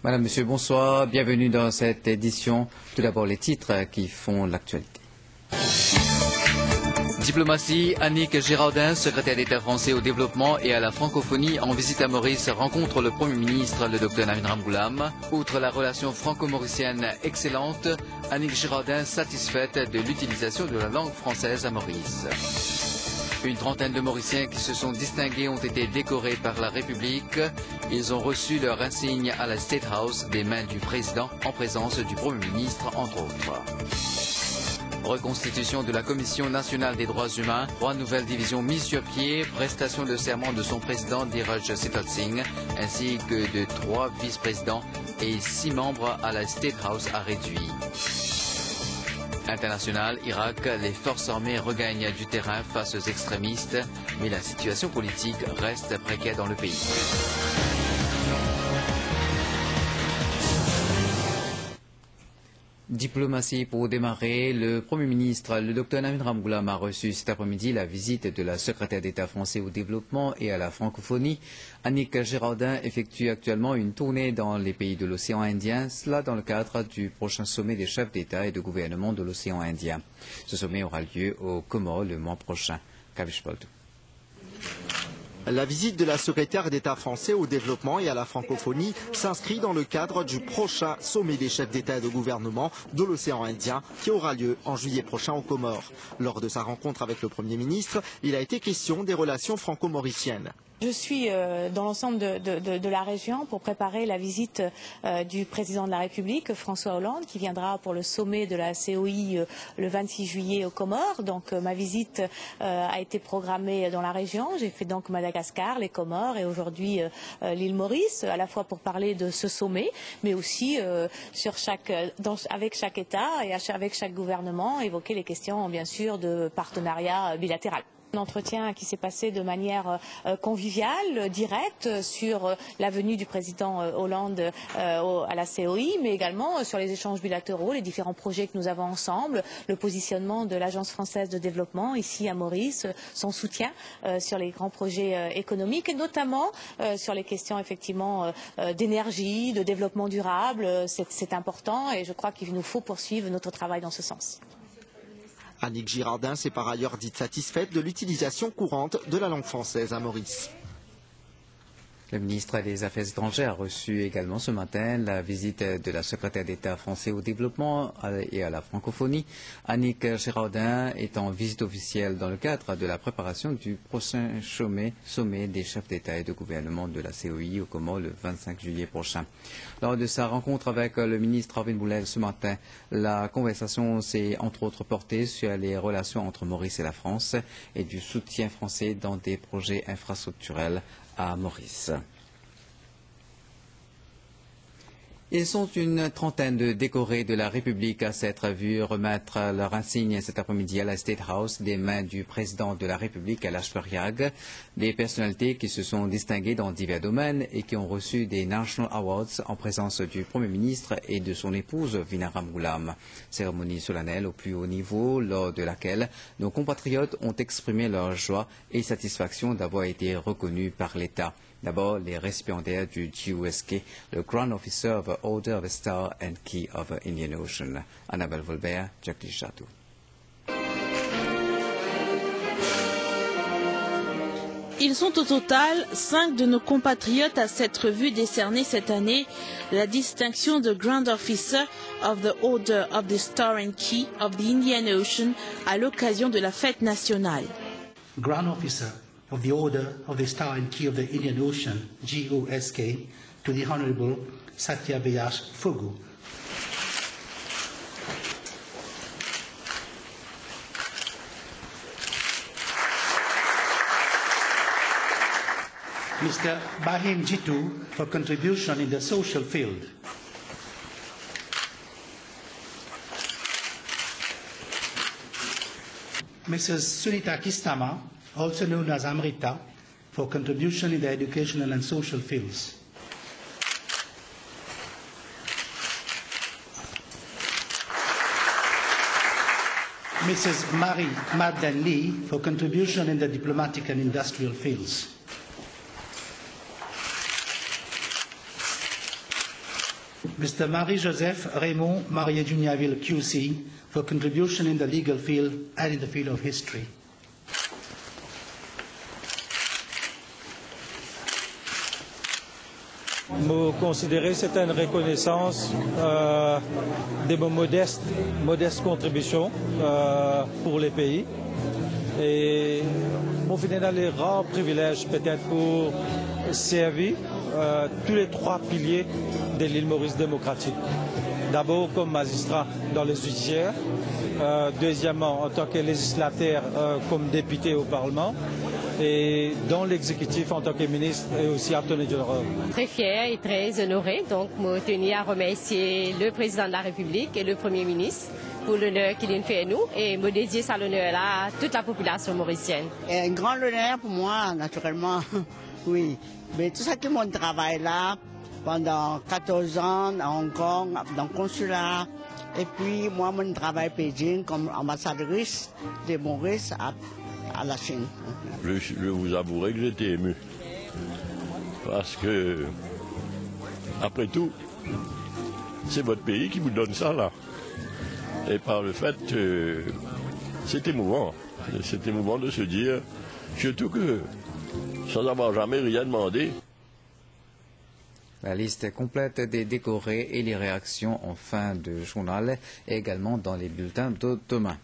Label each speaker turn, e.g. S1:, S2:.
S1: Madame, Monsieur, bonsoir. Bienvenue dans cette édition. Tout d'abord, les titres qui font l'actualité. Diplomatie, Annick Girardin, secrétaire d'État français au développement et à la francophonie, en visite à Maurice, rencontre le Premier ministre, le Dr Navin Ramgoolam. Outre la relation franco-mauricienne excellente, Annick Girardin satisfaite de l'utilisation de la langue française à Maurice. Une trentaine de Mauriciens qui se sont distingués ont été décorés par la République. Ils ont reçu leur insigne à la State House des mains du président en présence du Premier ministre, entre autres. Reconstitution de la Commission nationale des droits humains, 3 nouvelles divisions mises sur pied, prestation de serment de son président Dhiraj Setal Singh, ainsi que de 3 vice-présidents et 6 membres à la State House a réduit. International, Irak, les forces armées regagnent du terrain face aux extrémistes, mais la situation politique reste précaire dans le pays. Diplomatie pour démarrer, le Premier ministre, le Dr Navin Ramgoolam, a reçu cet après-midi la visite de la secrétaire d'État français au développement et à la francophonie. Annick Girardin effectue actuellement une tournée dans les pays de l'océan Indien, cela dans le cadre du prochain sommet des chefs d'État et de gouvernement de l'océan Indien. Ce sommet aura lieu aux Comores le mois prochain. Kavish Poltou.
S2: La visite de la secrétaire d'État français au développement et à la francophonie s'inscrit dans le cadre du prochain sommet des chefs d'État et de gouvernement de l'océan Indien qui aura lieu en juillet prochain aux Comores. Lors de sa rencontre avec le Premier ministre, il a été question des relations franco-mauriciennes.
S3: Je suis dans l'ensemble de la région pour préparer la visite du président de la République, François Hollande, qui viendra pour le sommet de la COI le 26 juillet aux Comores. Donc ma visite a été programmée dans la région. J'ai fait donc Madagascar, les Comores et aujourd'hui l'île Maurice, à la fois pour parler de ce sommet, mais aussi avec chaque État et avec chaque gouvernement, évoquer les questions bien sûr de partenariat bilatéral. Un entretien qui s'est passé de manière conviviale, directe, sur la venue du président Hollande à la COI, mais également sur les échanges bilatéraux, les différents projets que nous avons ensemble, le positionnement de l'Agence française de développement ici à Maurice, son soutien sur les grands projets économiques, et notamment sur les questions effectivement d'énergie, de développement durable. C'est important et je crois qu'il nous faut poursuivre notre travail dans ce sens.
S2: Annick Girardin s'est par ailleurs dite satisfaite de l'utilisation courante de la langue française à Maurice.
S1: Le ministre des Affaires étrangères a reçu également ce matin la visite de la secrétaire d'État français au développement et à la francophonie. Annick Girardin est en visite officielle dans le cadre de la préparation du prochain sommet des chefs d'État et de gouvernement de la COI aux Comores le 25 juillet prochain. Lors de sa rencontre avec le ministre Arvin Boulel ce matin, la conversation s'est entre autres portée sur les relations entre Maurice et la France et du soutien français dans des projets infrastructurels à Maurice. Ils sont une trentaine de décorés de la République à s'être vus remettre leur insigne cet après-midi à la State House des mains du président de la République, Lashperiag, des personnalités qui se sont distinguées dans divers domaines et qui ont reçu des National Awards en présence du Premier ministre et de son épouse Vina Ramgoolam. Cérémonie solennelle au plus haut niveau lors de laquelle nos compatriotes ont exprimé leur joie et satisfaction d'avoir été reconnus par l'État. D'abord, les récipiendaires du GUSK, le Grand Officer of the Order of the Star and Key of the Indian Ocean. Annabelle Volbert, Jagdish Jatou.
S4: Ils sont au total 5 de nos compatriotes à s'être vus décerner cette année la distinction de Grand Officer of the Order of the Star and Key of the Indian Ocean à l'occasion de la fête nationale.
S5: Grand Officer of the Order of the Star and Key of the Indian Ocean, GOSK, to the Honorable Satya Vyash Fogu. Mr. Bahim Jitu for contribution in the social field. Mrs. Sunita Kistama, also known as Amrita, for contribution in the educational and social fields. Mrs. Marie Madeleine Lee for contribution in the diplomatic and industrial fields. Mr. Marie-Joseph Raymond Maria-Juniaville QC for contribution in the legal field and in the field of history.
S6: Me considérer c'est une reconnaissance de mon modeste contribution pour les pays. Et mon final les rares privilèges peut-être pour servir tous les trois piliers de l'île Maurice démocratique. D'abord comme magistrat dans les judiciaires, deuxièmement en tant que législateur comme député au Parlement, et dans l'exécutif en tant que ministre et aussi attorney général.
S7: Très fier et très honoré, donc je tenais à remercier le président de la République et le Premier ministre pour l'honneur qu'il nous fait à nous et me dédier ça l'honneur-là à toute la population mauricienne.
S8: Et un grand honneur pour moi, naturellement, oui. Mais tout ça qui mon travail là, pendant 14 ans à Hong Kong, dans le consulat, et puis moi, mon travail à Pékin comme ambassadrice de Maurice à la Chine.
S9: Je vous avouerai que j'étais ému. Parce que, après tout, c'est votre pays qui vous donne ça là. Et par le fait, c'est émouvant. C'est émouvant de se dire, surtout que, sans avoir jamais rien demandé.
S1: La liste complète des décorés et les réactions en fin de journal est également dans les bulletins de demain.